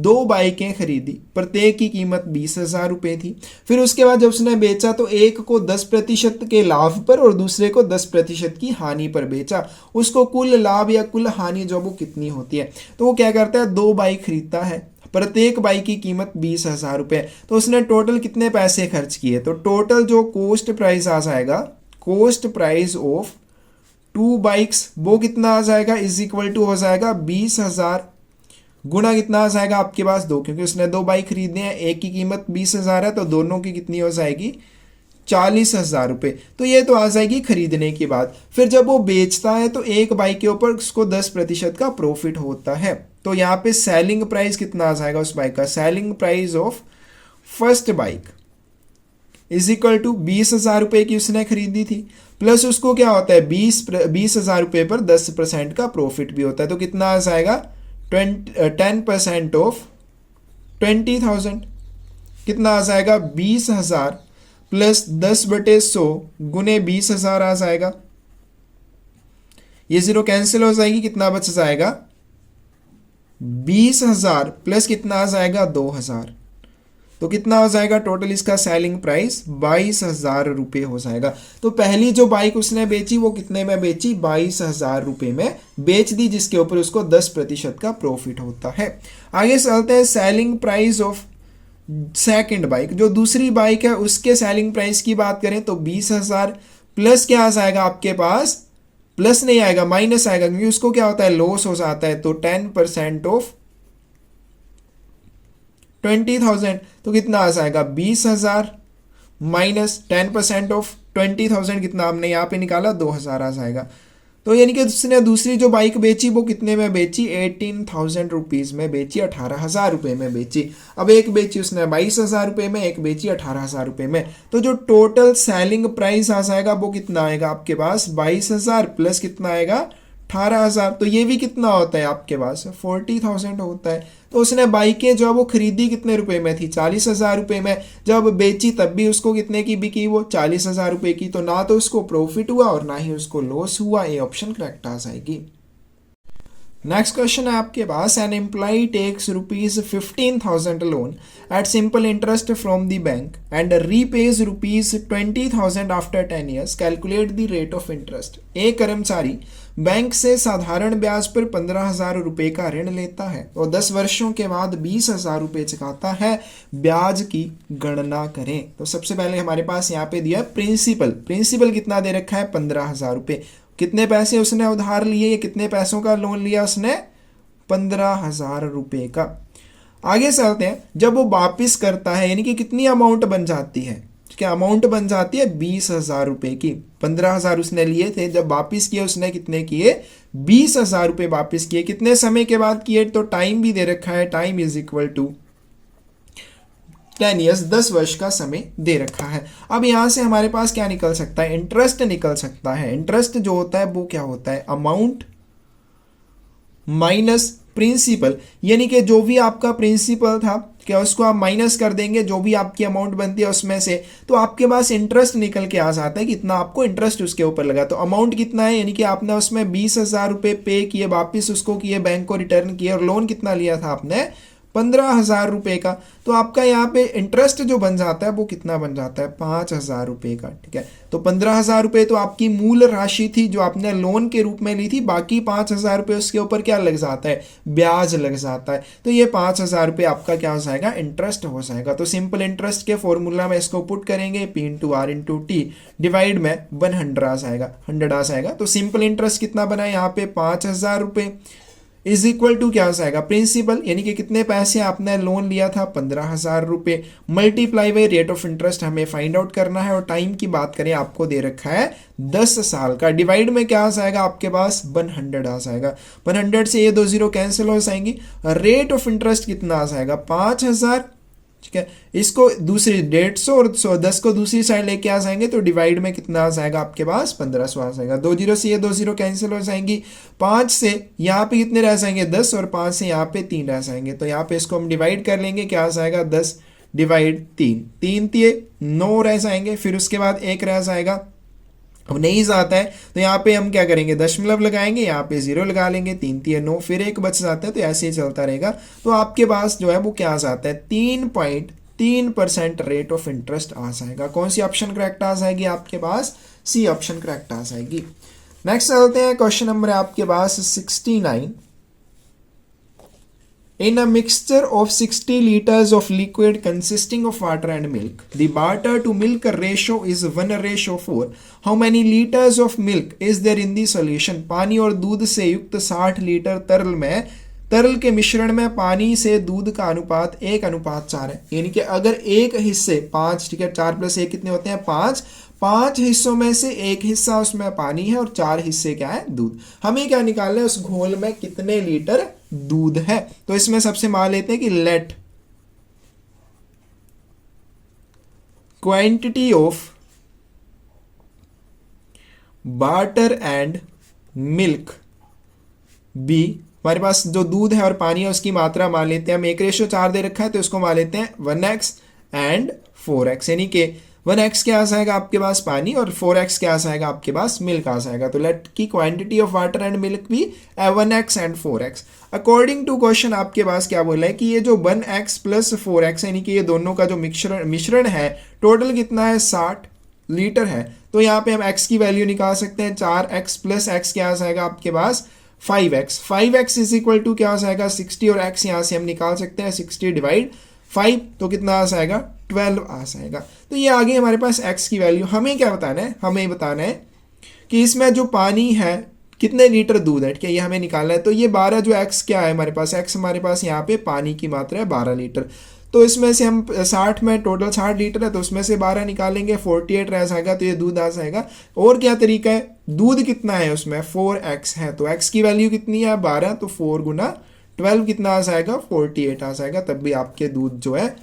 2 बाइकें खरीदी, प्रत्येक की कीमत 20,000 रुपये थी। फिर उसके बाद जब उसने बेचा तो एक को 10% के लाभ पर और दूसरे को 10% की हानि पर बेचा। उसको कुल लाभ या कुल हानि जो वो कितनी होती है। तो वो क्या करता है 2 बाइक खरीदता है, प्रत्येक बाइक की कीमत 20,000 रुपये, तो उसने टोटल कितने पैसे खर्च किए। तो टोटल जो कॉस्ट प्राइस आ जाएगा, कॉस्ट प्राइस ऑफ 2 बाइक्स वो कितना आ जाएगा इज इक्वल टू हो जाएगा 20,000 गुना कितना आ जाएगा आपके पास 2, क्योंकि उसने 2 बाइक खरीदने हैं, एक की कीमत 20,000 है तो दोनों की कितनी हो जाएगी 40,000 रुपये। तो ये तो आ जाएगी खरीदने के बाद। फिर जब वो बेचता है तो एक बाइक के ऊपर उसको 10% का प्रॉफिट होता है। तो यहाँ पे सेलिंग प्राइस कितना आ जाएगा उस बाइक का, selling price of first bike is equal to 20,000 रुपये की उसने खरीदी थी, प्लस उसको क्या होता है 20,000 रुपये पर 10% का प्रॉफिट भी होता है। तो कितना आ जाएगा 10% ऑफ 20,000 कितना आ जाएगा 20,000 प्लस 10/100 गुने 20,000 आ जाएगा। ये 0 कैंसिल हो जाएगी, कितना बच जाएगा 20,000 प्लस कितना आ जाएगा 2,000। तो कितना हो जाएगा टोटल इसका सेलिंग प्राइस 22,000 रुपये हो जाएगा। तो पहली जो बाइक उसने बेची वो कितने में बेची 22,000 रुपये में बेच दी, जिसके ऊपर उसको 10% का प्रॉफिट होता है। आगे चलते हैं, selling price of second bike, जो दूसरी बाइक है उसके सेलिंग प्राइस की बात करें तो 20,000 प्लस क्या आ जाएगा आपके पास, प्लस नहीं आएगा माइनस आएगा, क्योंकि उसको क्या होता है लॉस हो जाता है। तो 10% ऑफ 20,000 तो कितना आ जाएगा 20,000 माइनस 10% ऑफ 20,000 कितना हमने यहाँ पे निकाला 2,000 आ जाएगा। तो यानी कि उसने दूसरी जो बाइक बेची वो कितने में बेची 18,000 रुपीज़ में बेची, 18,000 रुपये में बेची। अब एक बेची उसने 22,000 रुपये में, एक बेची 18,000 रुपये में। तो जो टोटल सेलिंग प्राइस आ जाएगा वो कितना आएगा आपके पास 22,000 प्लस कितना आएगा 18,000। तो ये भी कितना होता है आपके पास 40,000 होता है। तो उसने बाइकें जो है वो खरीदी कितने रुपए में थी 40,000 रुपये में, जब बेची तब भी उसको कितने की बिकी वो 40,000 रुपये की। तो ना तो उसको प्रॉफिट हुआ और ना ही उसको लॉस हुआ, ये ऑप्शन करेक्ट आ जाएगी। नेक्स्ट क्वेश्चन है आपके पास, an employ takes ₹15,000 loan at simple interest from the bank and repays ₹20,000 after 10 years, calculate the rate of interest. एक कर्मचारी बैंक से साधारण ब्याज पर 15,000 रुपये का ऋण लेता है और 10 वर्षों के बाद 20,000 रुपये चुकाता है, ब्याज की गणना करें। तो सबसे पहले हमारे पास यहाँ पे दिया प्रिंसिपल। प्रिंसिपल कितना दे रखा है? 15,000 रुपये। कितने पैसे उसने उधार लिए, कितने पैसों का लोन लिया उसने? 15,000 रुपये का। आगे चलते हैं, जब वो वापिस करता है यानी कि कितनी अमाउंट बन जाती है? क्या अमाउंट बन जाती है? 20,000 रुपये की। 15,000 उसने लिए थे, जब वापिस किए उसने कितने किए? 20,000 रुपये वापिस किए। कितने समय के बाद किए? तो टाइम भी दे रखा है, time is equal to 10 years, 10 वर्ष का समय दे रखा है। अब यहां से हमारे पास क्या निकल सकता है? इंटरेस्ट निकल सकता है। इंटरेस्ट जो होता है वो क्या होता है? अमाउंट माइनस प्रिंसिपल, यानी कि जो भी आपका प्रिंसिपल था क्या उसको आप माइनस कर देंगे जो भी आपकी अमाउंट बनती है उसमें से, तो आपके पास इंटरेस्ट निकल के आ जाता है कितना आपको इंटरेस्ट उसके ऊपर लगा। तो अमाउंट कितना है? यानी कि आपने उसमें 20,000 रुपये पे किए, वापिस उसको किए, बैंक को रिटर्न किए, और लोन कितना लिया था आपने? 15,000 रुपये का। तो आपका यहाँ पे इंटरेस्ट जो बन जाता है वो कितना बन जाता है? 5,000 रुपये का। ठीक है, तो 15,000 रुपये तो आपकी मूल राशि थी जो आपने लोन के रूप में ली थी, बाकी 5,000 रुपये उसके ऊपर क्या लग जाता है? ब्याज लग जाता है। तो ये 5,000 रुपये आपका क्या हो जाएगा? इंटरेस्ट हो जाएगा। तो सिंपल इंटरेस्ट के फॉर्मूला में इसको पुट करेंगे, P into R into T divide में 100 आ जाएगा, 100 आ जाएगा। तो सिंपल इंटरेस्ट कितना बना है यहाँ पे? 5,000 रुपये इज इक्वल टू क्या हो जाएगा? प्रिंसिपल, यानी कि कितने पैसे आपने लोन लिया था? 15,000 रुपये, multiply by rate of interest हमें फाइंड आउट करना है, और टाइम की बात करें आपको दे रखा है 10 साल का। डिवाइड में क्या आ जाएगा आपके पास? 100 आ जाएगा। 100 से ये 2 जीरो कैंसिल हो जाएंगी। रेट ऑफ इंटरेस्ट कितना आ जाएगा? 5,000। ठीक है, इसको दूसरी 150 और 10 को दूसरी साइड लेके आ जाएंगे तो डिवाइड में कितना आ जाएगा आपके पास? 1500 आ जाएगा। 2 जीरो से ये 2 जीरो कैंसिल हो जाएंगी। 5 से यहाँ पे कितने रह जाएंगे? 10, और 5 से यहाँ पे 3 रह जाएंगे। तो यहाँ पे इसको हम डिवाइड कर लेंगे, क्या आ जाएगा? 10 डिवाइड 3, 3 दिए 9 रह जाएंगे। फिर उसके बाद 1 रह जाएगा। अब नहीं जाता है तो यहाँ पे हम क्या करेंगे? दशमलव लगाएंगे, यहाँ पे 0 लगा लेंगे, 3 3 9, फिर 1 बच जाता है। तो ऐसे ही चलता रहेगा। तो आपके पास जो है वो क्या आ जाता है? 3.3% रेट ऑफ इंटरेस्ट आ जाएगा। कौन सी ऑप्शन करेक्ट आ जाएगी आपके पास? सी ऑप्शन करेक्ट आ जाएगी। नेक्स्ट चलते हैं, क्वेश्चन नंबर है आपके पास 69। In a mixture of 60 liters of liquid consisting of water and milk, the water to milk ratio is 1:4. How many liters of milk is there in the solution? पानी और दूध से युक्त 60 लीटर तरल के मिश्रण में पानी से दूध का अनुपात 1:4 है। यानी कि अगर एक हिस्से 5, ठीक है, 4 + 1 कितने होते हैं? 5। 5 हिस्सों में से एक हिस्सा उसमें पानी है और 4 हिस्से क्या है? दूध। हमें क्या निकालना है? उस घोल में कितने लीटर दूध है। तो इसमें सबसे मान लेते हैं कि let quantity of water and milk be, हमारे पास जो दूध है और पानी है उसकी मात्रा मान लेते हैं हम 1:4 दे रखा है, तो इसको मान लेते हैं 1x एंड 4x, यानी कि 1x क्या आ जाएगा आपके पास? पानी, और 4x क्या आ जाएगा आपके पास? मिल्क आ जाएगा। तो लेट की quantity of water and milk भी 1x and 4x। According to question आपके पास क्या बोला है कि ये जो 1x + 4x यानी कि ये दोनों का जो मिश्रण है टोटल कितना है? 60 लीटर है। तो यहाँ पे हम x की वैल्यू निकाल सकते हैं। 4x + x क्या आ जाएगा आपके पास? 5x। 5x is equal to क्या आ जाएगा? 60, और x यहाँ से हम निकाल सकते हैं 60 डिवाइड 5, तो कितना आ जाएगा? 12 आ जाएगा। तो ये आगे हमारे पास x की वैल्यू। हमें क्या बताना है? हमें बताना है कि इसमें जो पानी है कितने लीटर दूध है, ठीक है, ये हमें निकालना है। तो ये 12 जो x क्या है हमारे पास? x हमारे पास यहाँ पे पानी की मात्रा है 12 लीटर। तो इसमें से हम 60 में टोटल 60 लीटर है तो उसमें से 12 निकालेंगे, 48 रह जाएगा, तो ये दूध आ जाएगा। और क्या तरीका है? दूध कितना है उसमें? 4x है, तो x की वैल्यू कितनी है? 12, तो 4 × 12 कितना आ जाएगा? 48 आ जाएगा। तब भी आपके दूध जो है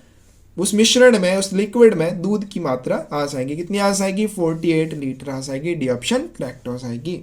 उस मिश्रण में, उस लिक्विड में दूध की मात्रा आ जाएगी। कितनी आ जाएगी? 48 लीटर आ जाएगी। डी ऑप्शन करेक्ट हो जाएगी।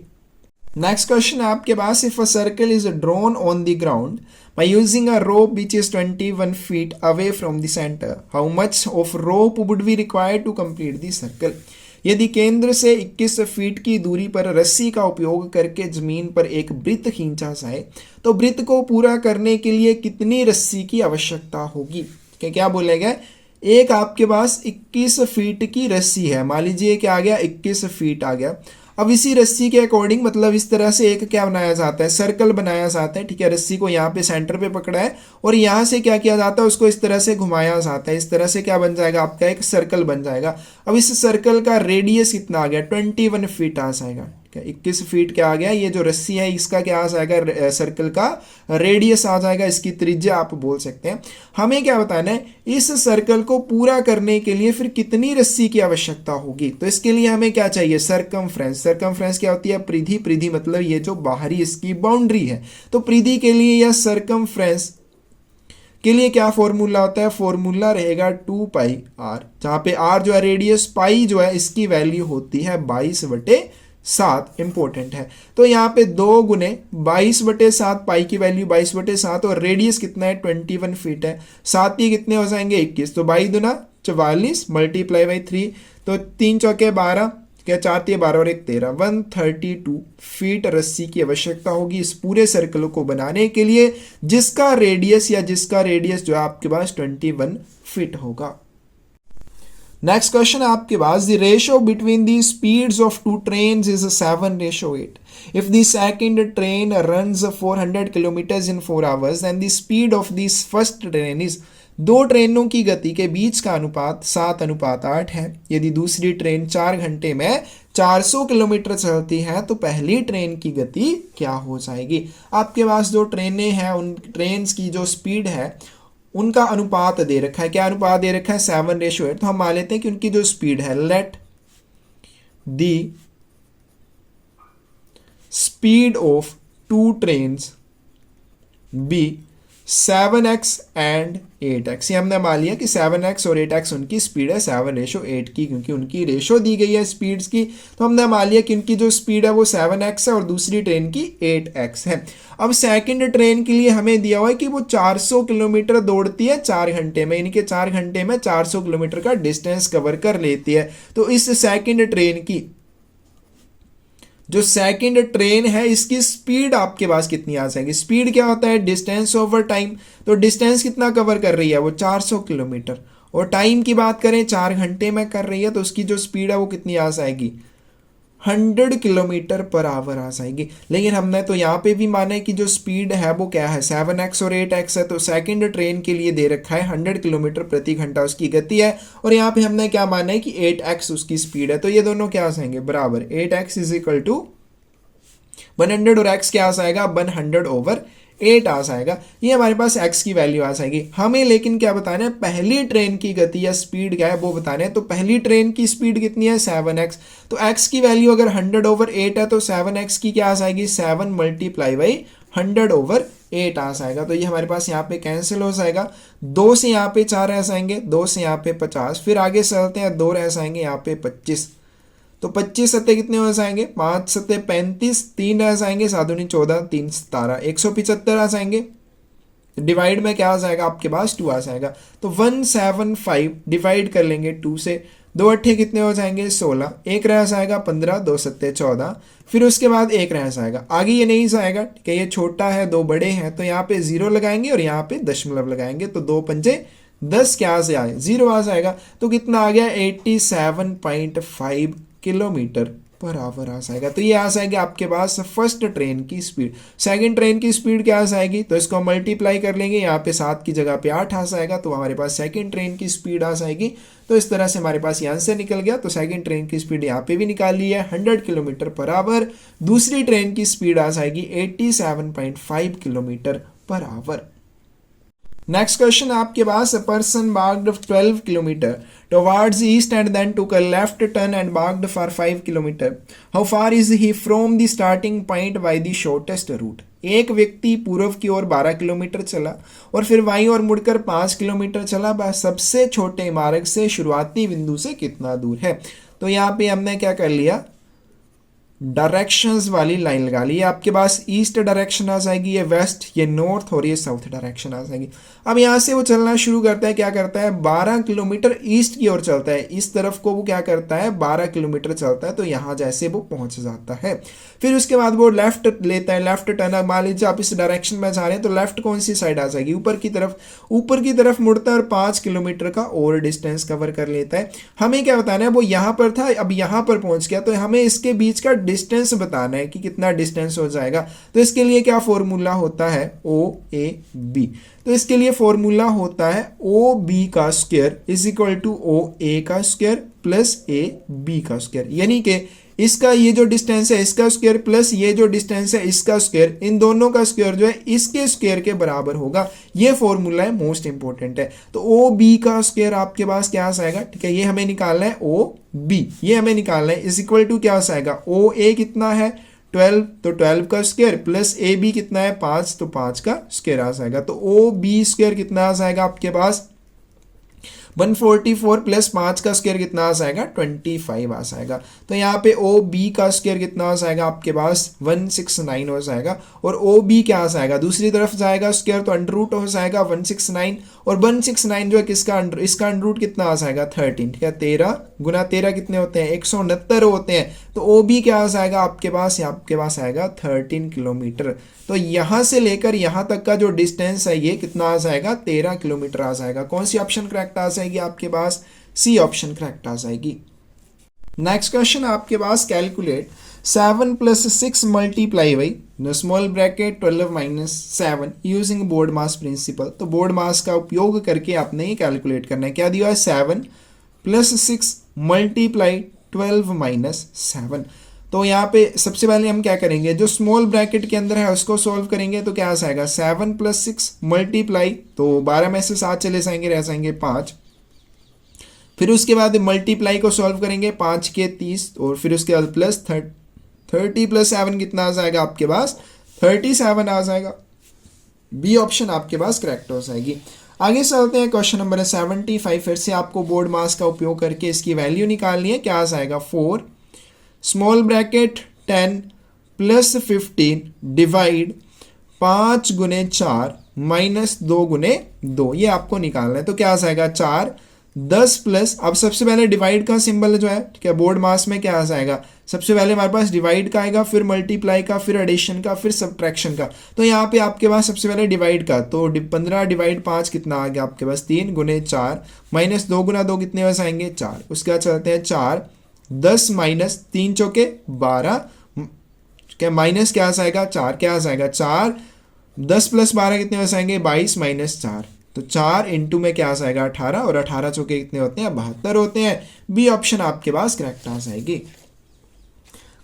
नेक्स्ट क्वेश्चन है आपके पास, if a circle is drawn on the ground by using a rope which is 21 feet away from the center, how much of rope would be required to complete the circle? यदि केंद्र से 21 फीट की दूरी पर रस्सी का उपयोग करके जमीन पर एक वृत्त खींचा जाए तो वृत्त को पूरा करने के लिए कितनी रस्सी की आवश्यकता होगी? क्या बोलेगा? एक आपके पास 21 फीट की रस्सी है, मान लीजिए क्या आ गया? 21 फीट आ गया। अब इसी रस्सी के अकॉर्डिंग मतलब इस तरह से एक क्या बनाया जाता है, सर्कल बनाया जाता है, ठीक है। रस्सी को यहाँ पे सेंटर पे पकड़ा है और यहाँ से क्या किया जाता है, उसको इस तरह से घुमाया जाता है, इस तरह से क्या बन जाएगा आपका एक सर्कल बन जाएगा। अब इस सर्कल का रेडियस कितना आ गया, 21 फीट आ जाएगा, 21 फीट क्या आ गया, ये जो रस्सी है इसका क्या आ जाएगा, सर्कल का रेडियस आ जाएगा, इसकी त्रिज्या आप बोल सकते हैं। हमें क्या बताना है, इस सर्कल को पूरा करने के लिए फिर कितनी रस्सी की आवश्यकता होगी। तो इसके लिए हमें क्या चाहिए, सरकमफ्रेंस। सरकमफ्रेंस क्या होती है, परिधि। परिधि मतलब ये जो बाहरी इसकी बाउंड्री है। तो परिधि के लिए या सरकमफ्रेंस के लिए क्या फॉर्मूला होता है, फॉर्मूला रहेगा 2 पाई आर, जहां पे आर जो है रेडियस, पाई जो है इसकी वैल्यू होती है 22/7, इंपॉर्टेंट है। तो यहाँ पे 2 गुने 22/7, पाई की वैल्यू 22/7 और रेडियस कितना है 21 फीट है। 7 ही कितने हो जाएंगे 21, तो 22 दूना 44 मल्टीप्लाई बाई 3, तो 3 चौके 12, क्या 4 3 12 और 1 13, 132 फीट रस्सी की आवश्यकता होगी इस पूरे सर्कल को बनाने के लिए, जिसका रेडियस जो है आपके पास 21 फीट होगा। नेक्स्ट क्वेश्चन आपके पास, the ratio between the speeds of two trains is 7:8। If the second train runs 400 kilometres in 4 hours and the speed of this first train is, दो ट्रेनों की गति के बीच का अनुपात 7:8 है। यदि दूसरी ट्रेन 4 घंटे में 400 किलोमीटर चलती है तो पहली ट्रेन की गति क्या हो जाएगी। आपके पास जो ट्रेनें हैं उन ट्रेन्स की जो स्पीड है उनका अनुपात दे रखा है। क्या अनुपात दे रखा है, 7:8। तो हम मान लेते हैं कि उनकी जो स्पीड है, let the speed of two trains be 7x and 8x। ये हमने मान लिया कि 7x और 8x उनकी स्पीड है 7:8 की, क्योंकि उनकी रेशो दी गई है स्पीड्स की। तो हमने मान लिया कि उनकी जो स्पीड है वो 7x है और दूसरी ट्रेन की 8x है। अब सेकंड ट्रेन के लिए हमें दिया हुआ है कि वो 400 किलोमीटर दौड़ती है 4 घंटे में, यानी कि 4 घंटे में 400 किलोमीटर का डिस्टेंस कवर कर लेती है। तो इस सेकंड ट्रेन की जो सेकंड ट्रेन है इसकी स्पीड आपके पास कितनी आ जाएगी। स्पीड क्या होता है, डिस्टेंस ओवर टाइम। तो डिस्टेंस कितना कवर कर रही है वो 400 किलोमीटर, और टाइम की बात करें 4 घंटे में कर रही है, तो उसकी जो स्पीड है वो कितनी आ जाएगी, 100 किलोमीटर पर आवर आ जाएगी। लेकिन हमने तो यहाँ पे भी माना है कि जो स्पीड है वो क्या है, 7x और 8x है। तो सेकंड ट्रेन के लिए दे रखा है 100 किलोमीटर प्रति घंटा उसकी गति है, और यहाँ पे हमने क्या माना है कि 8x उसकी स्पीड है। तो ये दोनों क्या आ जाएंगे बराबर, 8x इज इक्वल टू 100 और x क्या आ जाएगा 100/8 आ जाएगा। ये हमारे पास x की वैल्यू आ जाएगी। हमें लेकिन क्या बताना है, पहली ट्रेन की गति या स्पीड क्या है वो बताना है। तो पहली ट्रेन की स्पीड कितनी है 7x, तो x की वैल्यू अगर 100/8 है तो 7x की क्या आ जाएगी 7 मल्टीप्लाई बाई 100/8 आ जाएगा। तो ये हमारे पास यहाँ पे कैंसिल हो जाएगा, 2 से यहाँ पे 4 रह जाएंगे, 2 से यहाँ पे 50, फिर आगे चलते हैं 2 रह जाएंगे यहाँ पे 25, तो 25 सत्ते कितने हो जाएंगे, 5 सत्ते 35, 3 रह जाएंगे, 7 दूनी 14, 3 17, 175 आ जाएंगे। डिवाइड में क्या आ जाएगा आपके पास 2 आ जाएगा। तो 175 डिवाइड कर लेंगे 2 से, 2 अट्ठे कितने हो जाएंगे 16, 1 रह जाएगा 15, 2 सत्ते 14, फिर उसके बाद 1 रह जाएगा। आगे ये नहीं जाएगा, ठीक है, ये छोटा है 2 बड़े हैं, तो यहाँ पे 0 लगाएंगे और यहाँ पे दशमलव लगाएंगे, तो 2 पंजे 10 क्या से आए 0 आ जाएगा। तो कितना आ गया 87.5 किलोमीटर पर आवर आ जाएगा। तो ये आ जाएगा आपके पास फर्स्ट ट्रेन की स्पीड। सेकंड ट्रेन की स्पीड क्या आ जाएगी, तो इसको मल्टीप्लाई कर लेंगे, यहाँ पे 7 की जगह पे 8 आ जाएगा, तो हमारे पास सेकंड ट्रेन की स्पीड आ जाएगी। तो इस तरह से हमारे पास ये आंसर निकल गया। तो सेकंड ट्रेन की स्पीड यहाँ पे भी निकाल ली है 100 किलोमीटर पर आवर। दूसरी ट्रेन की स्पीड आ जाएगी 87.5 kilometre per hour. Next question आपके पास, a person walked 12 kilometre towards east and then took a left turn and walked for 5 kilometre. How far is he from the starting point by the shortest route? एक व्यक्ति पूर्व की ओर 12 किलोमीटर चला और फिर बाईं ओर मुड़कर 5 किलोमीटर चला, वह सबसे छोटे मार्ग से शुरुआती बिंदु से कितना दूर है। तो यहाँ पे हमने क्या कर लिया, डायरेक्शंस वाली लाइन लगा ली। ये आपके पास ईस्ट डायरेक्शन आ जाएगी, ये वेस्ट, ये नॉर्थ और ये साउथ डायरेक्शन आ जाएगी। अब यहाँ से वो चलना शुरू करता है, क्या करता है 12 किलोमीटर ईस्ट की ओर चलता है, इस तरफ को वो क्या करता है 12 किलोमीटर चलता है, तो यहाँ जैसे वो पहुंच जाता है। फिर उसके बाद वो लेफ्ट लेता है, लेफ्ट टर्न, मान लीजिए आप इस डायरेक्शन में जा रहे हैं तो लेफ्ट कौन सी साइड आ जाएगी ऊपर की तरफ, ऊपर की तरफ मुड़ता है और 5 किलोमीटर का और डिस्टेंस कवर कर लेता है। हमें क्या बताना है, वो यहाँ पर था अब यहाँ पर पहुंच गया, तो हमें इसके बीच का डिस्टेंस बताना है कि कितना डिस्टेंस हो जाएगा। तो इसके लिए क्या फॉर्मूला होता है, ओ ए बी। तो इसके लिए फॉर्मूला होता है ओ बी का square is equal to O A का स्क्वायर प्लस ए बी का स्क्वायर, यानी कि इसका ये जो डिस्टेंस है इसका स्क्वायर प्लस ये जो डिस्टेंस है इसका स्क्वायर, इन दोनों का स्क्वायर जो है इसके स्क्वायर के बराबर होगा। ये फॉर्मूला है, मोस्ट इंपॉर्टेंट है। तो ओ बी का स्क्वायर आपके पास क्या आ जाएगा, ठीक है, ये हमें निकालना है ओ बी, ये हमें निकालना है इज इक्वल टू क्या आ जाएगा, ओ ए कितना है 12, तो 12 का स्क्वायर प्लस ए बी कितना है 5, तो 5 का स्क्वायर आ जाएगा। तो ओ बी स्क्वायर कितना आ जाएगा आपके पास 144 प्लस 5 का स्क्वायर कितना आ जाएगा 25 आ जाएगा। तो यहाँ पे ओ बी का स्क्वायर कितना आ जाएगा आपके पास 169 हो जाएगा, और ओ बी क्या आ जाएगा दूसरी तरफ जाएगा स्क्वायर, तो अंडर रूट हो जाएगा 169, और 169 जो है किसका इसका अंडर रूट कितना आ जाएगा 13, ठीक है, 13 गुना 13 कितने होते हैं 169 होते हैं। तो ओ बी क्या आ जाएगा आपके पास आएगा 13 किलोमीटर। तो यहाँ से लेकर यहाँ तक का जो डिस्टेंस है ये कितना आ जाएगा 13 किलोमीटर आ जाएगा। कौन सी ऑप्शन करेक्ट आ जाएगी आपके पास, सी ऑप्शन करेक्ट आ जाएगी। नेक्स्ट क्वेश्चन आपके पास, calculate 7 + 6 multiply by small bracket 12 - 7 using BODMAS principle. तो बोर्ड मास का उपयोग करके आपने ये कैलकुलेट करना है। क्या दिया है 7 + 6 मल्टीप्लाई 12 - 7। तो यहाँ पे सबसे पहले हम क्या करेंगे, जो स्मॉल ब्रैकेट के अंदर है उसको सॉल्व करेंगे। तो क्या आ जाएगा 7 + 6 मल्टीप्लाई, तो 12 में से 7 चले जाएंगे, रह जाएंगे 5। फिर उसके बाद मल्टीप्लाई को सॉल्व करेंगे 5 के 30, और फिर उसके बाद प्लस 30 + 7 कितना आ जाएगा आपके पास 37 आ जाएगा। बी ऑप्शन आपके पास करेक्ट हो जाएगी। आगे चलते हैं, क्वेश्चन नंबर 75। फिर से आपको बोर्ड मास का उपयोग करके इसकी वैल्यू निकालनी है। क्या आ जाएगा 4 स्मॉल ब्रैकेट 10 + 15 डिवाइड 5 × 4 - 2 × 2, ये आपको निकालना है। तो क्या आ जाएगा 4 10 प्लस, अब सबसे पहले डिवाइड का सिंबल जो है, ठीक है, बोर्ड मास में क्या आ जाएगा, सबसे पहले हमारे पास डिवाइड का आएगा, फिर मल्टीप्लाई का, फिर एडिशन का, फिर सब्ट्रैक्शन का। तो यहाँ पे आपके पास सबसे पहले डिवाइड का, तो 15 डिवाइड 5 कितना आ गया आपके पास 3 × 4 - 2 × 2 कितने बस आएंगे 4। उसके बाद चलते हैं 4 10 - 3 चौके 12, क्या माइनस क्या आ जाएगा 4, क्या आ जाएगा 4 10 + 12 कितने बस आएंगे 22 - 4, तो 4 इंटू में क्या आ जाएगा 18, और 18 चौके कितने होते हैं 72 होते हैं। बी ऑप्शन आपके पास करेक्ट आ जाएगी।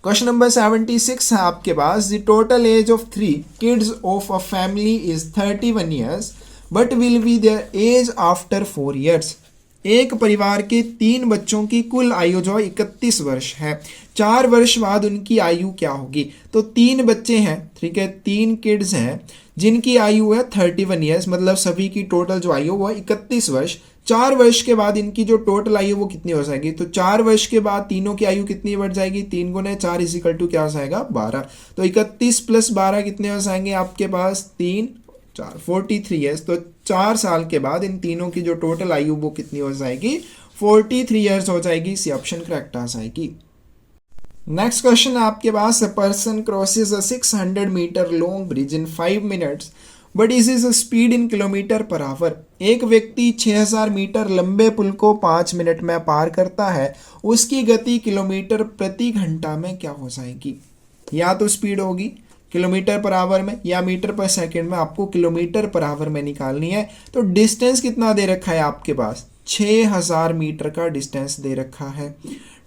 क्वेश्चन नंबर 76 है आपके पास, the total age of 3 kids of a family is 31 years what will be their age after 4 years. एक परिवार के 3 बच्चों की कुल आयु जो 31 वर्ष है, 4 वर्ष बाद उनकी आयु क्या होगी। तो 3 बच्चे हैं, ठीक है, 3 किड्स हैं जिनकी आयु है 31 ईयर्स, मतलब सभी की टोटल जो आयु वो 31 वर्ष। 4 वर्ष के बाद इनकी जो टोटल आयु वो कितनी हो जाएगी, तो 4 वर्ष के बाद तीनों की आयु कितनी बढ़ जाएगी 3 × 4 = क्या हो जाएगा 12। तो 31 + 12 कितने हो जाएंगे आपके पास 3 4 43 ईयर्स। तो 4 साल के बाद इन तीनों की जो टोटल आयु वो कितनी हो जाएगी 43 ईयर्स हो जाएगी। सी ऑप्शन करेक्ट आ जाएगी। नेक्स्ट क्वेश्चन आपके पास, a person crosses a 600 metre long bridge in 5 minutes what is his speed in km/h। एक व्यक्ति 6000 मीटर लंबे पुल को 5 मिनट में पार करता है, उसकी गति km/घंटा में क्या हो जाएगी। या तो स्पीड होगी km/h में या मीटर/सेकंड में, आपको km/h में निकालनी है। तो डिस्टेंस कितना दे रखा है आपके पास 6000 मीटर का डिस्टेंस दे रखा है।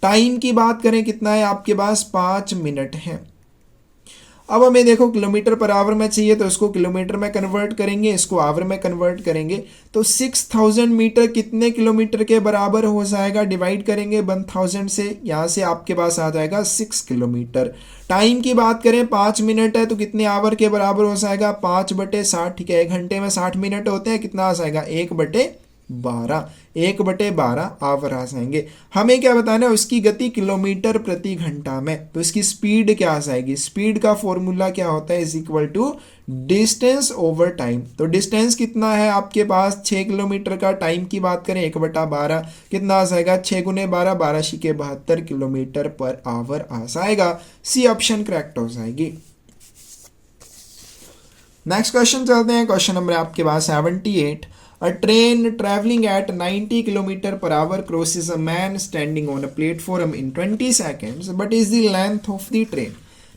टाइम की बात करें कितना है आपके पास 5 मिनट है। अब हमें देखो km/h में चाहिए, तो इसको किलोमीटर में कन्वर्ट करेंगे, इसको आवर में कन्वर्ट करेंगे। तो 6000 मीटर कितने किलोमीटर के बराबर हो जाएगा, डिवाइड करेंगे 1000 से, यहाँ से आपके पास आ जाएगा 6 किलोमीटर। टाइम की बात करें 5 मिनट है, तो कितने आवर के बराबर हो जाएगा 5/60, ठीक है, 1 घंटे में 60 मिनट होते हैं, कितना आ जाएगा 1/60। 12, 1/12 आवर आ जाएंगे। हमें क्या बताना है, उसकी गति किलोमीटर प्रति घंटा में। तो इसकी स्पीड क्या आ जाएगी, स्पीड का फॉर्मूला क्या होता है, is equal to distance over time. तो डिस्टेंस कितना है आपके पास, 6 किलोमीटर का। टाइम की बात करें 1/12 कितना आ जाएगा, 6 गुने 12, 12 छिके 72 किलोमीटर पर आवर आ जाएगा। सी ऑप्शन करेक्ट हो जाएगी। नेक्स्ट क्वेश्चन चलते हैं। क्वेश्चन नंबर आपके पास 78। A train traveling at 90 km per hour crosses a man standing on a platform in 20 seconds, but is the length of the train?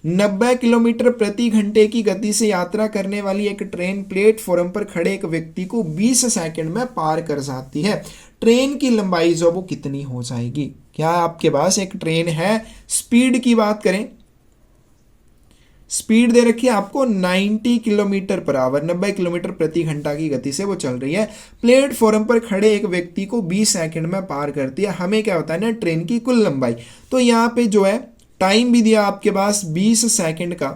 90 kilometre प्रति घंटे की गति से यात्रा करने वाली एक ट्रेन प्लेटफॉर्म पर खड़े एक व्यक्ति को 20 सेकंड में पार कर जाती है। ट्रेन की लंबाई जो वो कितनी हो जाएगी। क्या आपके पास एक ट्रेन है, स्पीड की बात करें, स्पीड दे रखी है आपको 90 किलोमीटर पर आवर, 90 किलोमीटर प्रति घंटा की गति से वो चल रही है। प्लेटफॉर्म पर खड़े एक व्यक्ति को 20 सेकंड में पार करती है। हमें क्या होता है ना, ट्रेन की कुल लंबाई। तो यहाँ पे जो है टाइम भी दिया आपके पास 20 सेकंड का,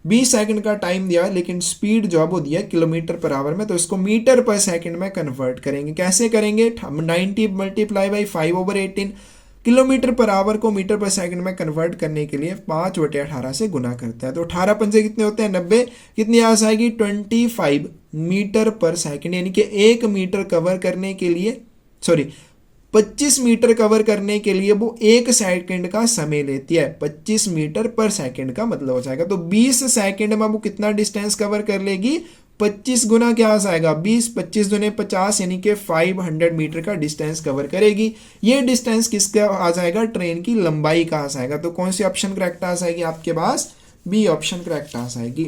20 सेकंड का टाइम दिया, लेकिन स्पीड जो है वो दिया किलोमीटर पर आवर में। तो इसको मीटर पर सेकंड में कन्वर्ट करेंगे। कैसे करेंगे, 90 multiply by 5/18। Kilometre per hour को मीटर पर सेकंड में कन्वर्ट करने के लिए 5/18 से गुना करते हैं। तो 18 पंजे कितने होते हैं, 90। कितनी आ जाएगी, 25 मीटर पर सेकंड। यानी कि 1 मीटर कवर करने के लिए, सॉरी 25 मीटर कवर करने के लिए वो 1 सेकंड का समय लेती है। 25 मीटर पर सेकंड का मतलब हो जाएगा। तो 20 सेकंड में वो कितना डिस्टेंस कवर कर लेगी, 25 गुना क्या आ जाएगा, 20, 25 दुने 50, यानी कि 500 मीटर का डिस्टेंस कवर करेगी। ये डिस्टेंस किसका आ जाएगा, ट्रेन की लंबाई का आ जाएगा। तो कौन सी ऑप्शन करेक्ट आ जाएगी आपके पास, बी ऑप्शन करेक्ट आ जाएगी।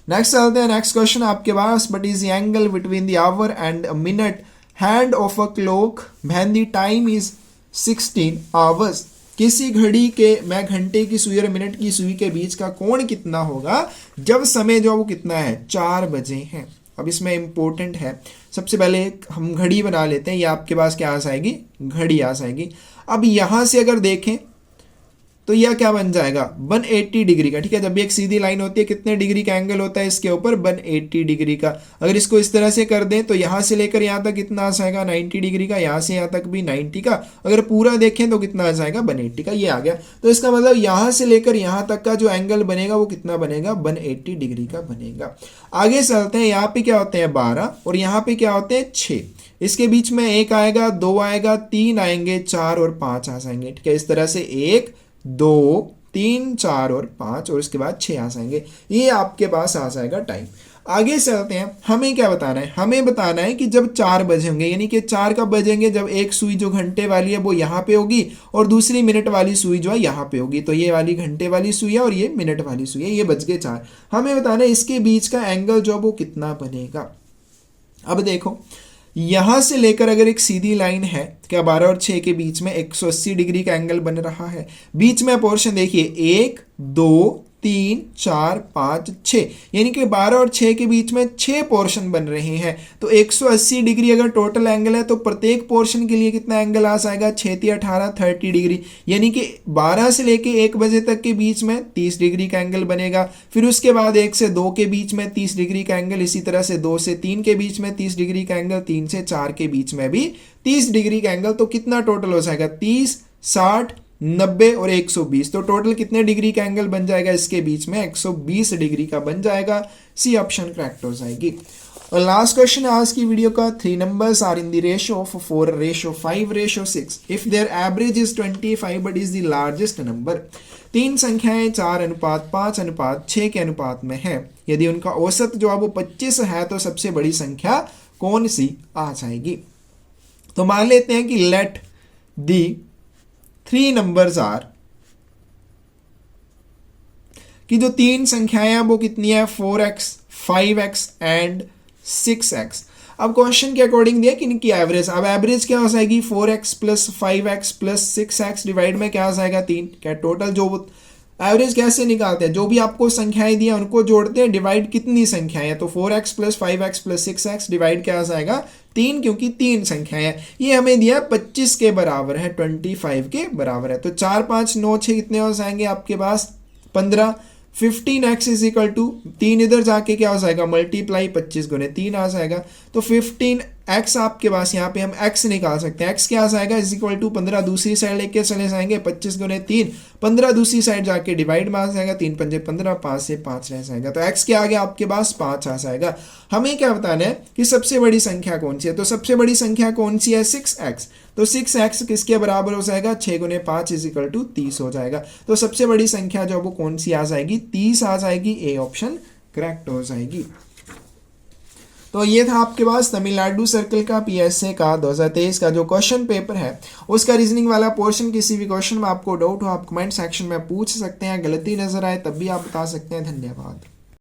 नेक्स्ट चलते हैं। नेक्स्ट क्वेश्चन आपके पास, what is the angle between the hour and a minute hand of a clock when the time is 16 hours. किसी घड़ी के मैं घंटे की सुई और मिनट की सुई के बीच का कोण कितना होगा जब समय जो वो कितना है, 4 बजे हैं। अब इसमें इंपॉर्टेंट है, सबसे पहले हम घड़ी बना लेते हैं। ये आपके पास क्या आ जाएगी, घड़ी आ जाएगी। अब यहां से अगर देखें तो यह क्या बन जाएगा, 180 डिग्री का। ठीक है, जब भी एक सीधी लाइन होती है कितने डिग्री का एंगल होता है इसके ऊपर, 180 डिग्री का। अगर इसको इस तरह से कर दें तो यहां से लेकर यहां तक कितना आ जाएगा, 90 डिग्री का। यहां से यहां तक भी 90 का। अगर पूरा देखें तो कितना आ जाएगा, 180 का। ये आ गया। तो इसका मतलब यहां से लेकर यहां तक का जो एंगल बनेगा वो कितना बनेगा, 180 डिग्री का बनेगा। आगे चलते हैं। यहाँ पे क्या होते हैं, 12, और यहाँ पे क्या होते हैं, 6। इसके बीच में 1 आएगा, 2 आएगा, 3 आएंगे, 4 और 5 आ जाएंगे। ठीक है, इस तरह से 1, 2, 3, 4 और 5, और इसके बाद 6 आ जाएंगे। ये आपके पास आ जाएगा टाइम। आगे चलते हैं। हमें क्या बताना है, हमें बताना है कि जब 4 बजे होंगे, यानी कि 4 कब बजेंगे, जब एक सुई जो घंटे वाली है वो यहाँ पे होगी और दूसरी मिनट वाली सुई जो है यहाँ पे होगी। तो ये वाली घंटे वाली सुई है और ये मिनट वाली सुई है। ये बज गए 4। हमें बताना है इसके बीच का एंगल जो वो कितना बनेगा। अब देखो, यहां से लेकर अगर एक सीधी लाइन है, क्या 12 और 6 के बीच में 180 डिग्री का एंगल बन रहा है। बीच में पोर्शन देखिए, 1, 2, 3, 4, 5, 6, यानी कि 12 और 6 के बीच में 6 पोर्शन बन रहे हैं। तो 180 डिग्री अगर टोटल एंगल है तो प्रत्येक पोर्शन के लिए कितना एंगल आ जाएगा, 6 18 30 डिग्री। यानी कि 12 से लेके 1 बजे तक के बीच में 30 डिग्री का एंगल बनेगा। फिर उसके बाद 1 से 2 के बीच में 30 डिग्री का एंगल, इसी तरह से 2 से 3 के बीच में 30 डिग्री का एंगल, 3 से 4 के बीच में भी 30 डिग्री का एंगल। तो कितना टोटल हो जाएगा, 30, 60, 90 और 120। तो टोटल कितने डिग्री का एंगल बन जाएगा इसके बीच में, 120 डिग्री का बन जाएगा। सी ऑप्शन करेक्ट हो जाएगी। और लास्ट क्वेश्चन आज की वीडियो का, 3 numbers are in the ratio of 4:5:6 if their average is 25 but is the largest number। 3 संख्याएं 4:5:6 के अनुपात में है। यदि उनका औसत जो है वो 25 है तो सबसे बड़ी संख्या कौन सी आ जाएगी। तो मान लेते हैं कि लेट दी 3 numbers are, कि जो 3 संख्याएं हैं वो कितनी है, 4x, 5x एंड 6x। अब क्वेश्चन के अकॉर्डिंग दिया कि इनकी एवरेज। अब एवरेज क्या हो जाएगी, 4x plus 5x plus 6x divide में क्या आ जाएगा, 3। क्या टोटल जो एवरेज कैसे निकालते हैं, जो भी आपको संख्याएं दी हैं उनको जोड़ते हैं, डिवाइड कितनी संख्याएं हैं। तो 4x plus 5x plus 6x divide क्या आ जाएगा, 3, क्योंकि 3 संख्याएं हैं। ये हमें दिया 25 के बराबर है, 25 के बराबर है। तो 4, 5, 9, 6 कितने हो जाएंगे आपके पास, 15। 15x इज इक्वल टू 3 इधर जाके क्या हो जाएगा मल्टीप्लाई 25 गुने 3 आ जाएगा। तो 15x आपके पास यहाँ पे हम x निकाल सकते हैं। x क्या आ जाएगा इज इक्वल टू 15 दूसरी साइड लेके चले जाएंगे 25 गुने 3 15 दूसरी साइड जाके डिवाइड में आ जाएगा 3 पंजे 15 5 से 5 रह जाएगा। तो x क्या आ गया आपके पास 5 आ जाएगा। हमें क्या बताना है कि सबसे बड़ी संख्या कौन सी है। तो सबसे बड़ी संख्या कौन सी है 6x। तो 6x किसके बराबर हो जाएगा 6 गुने 5 इज इक्वल टू 30 हो जाएगा। तो सबसे बड़ी संख्या जो वो कौन सी आ जाएगी 30 आ जाएगी। ए ऑप्शन करेक्ट हो जाएगी। तो ये था आपके पास तमिलनाडु सर्कल का पीएसए का 2023 का जो क्वेश्चन पेपर है उसका रीजनिंग वाला पोर्शन। किसी भी क्वेश्चन में आपको डाउट हो आप कमेंट सेक्शन में पूछ सकते हैं। गलती नजर आए तब भी आप बता सकते हैं। धन्यवाद।